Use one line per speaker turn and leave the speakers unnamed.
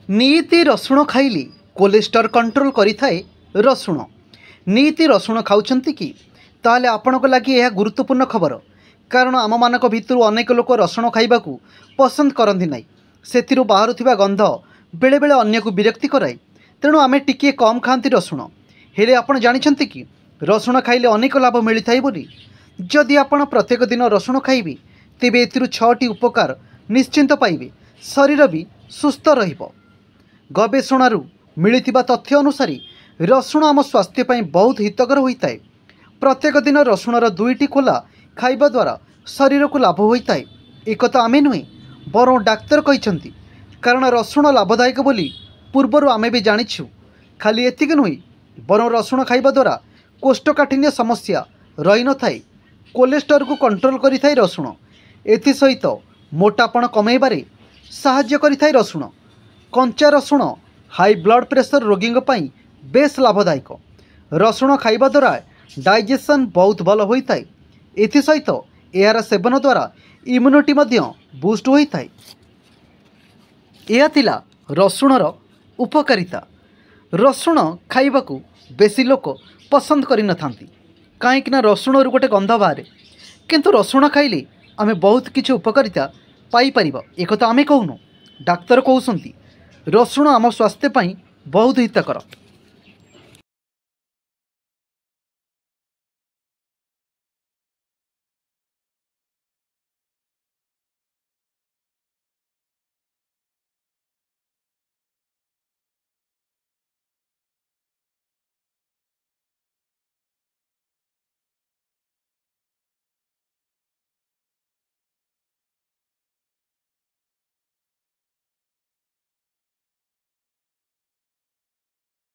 नियति रसुण खाइली कोलेस्टर कंट्रोल करिथाए रसुण। नियति रसुण खाउछंती कि ताहले आपनको लागि यह गुरुत्वपूर्ण खबर। कारण आम मानक भितरु अनेक लोक रसुण खाइबाकू पसंद करती नाई। सेथिरु बाहरुथिबा गंध बेले बेले अन्य को विरक्ति कराए। तेणु आमे टिके कम खाती रसुण। हेले आपण जानिछंती कि रसुण खाइले अनेक लाभ मिलिथाए बोली। जदि आपण प्रत्येक दिन रसुण खाइबे तेबे एथिरु 6टी उपकार निश्चिंत पाइबे। शरीर भी सुस्थ रहिबो। गवेषणारू मिलिथिबा तथ्य अनुसार रसुण आम स्वास्थ्य पई बहुत हितकर होइताए। प्रत्येक दिन रसुणर 2टी खोला खाइबा द्वारा शरीर को लाभ होता है। एक तो आमे नुहे बरं डाक्तर कहते। कारण रसुण लाभदायक बोली पूर्वर आमे भी जानिछु। खाली एतिक नुहे बरं रसुण खाइबा द्वारा कोष्ठकाठिन्य समस्या रही न थाए। कोलेस्टर को कंट्रोल करिथाए रसुण। एथि सहित मोटापण कमेबारे साहाय्य करिथाए रसुण। कंचा रसुण हाई ब्लड प्रेशर रोगी पई बेस लाभदायक। रसुण खाइबा द्वारा डाइजेशन बहुत भल होता है। एथि सहित यार सेवन द्वारा इम्यूनिटी मध्य बूस्ट होता है। यह थिला रसुणर उपकारिता। रसुण खाइबाकू बेसी लोक पसंद करि न थांती। काहेकि ना रसुणरू गोटे गंध बाहर। किंतु रसुण खाइले आमे बहुत किछि उपकारिता पाई परिबा। एक तो आमे कहूनु, डाक्तर कहउसंती रसुण आम स्वास्थ्य पई बहुत हितकर।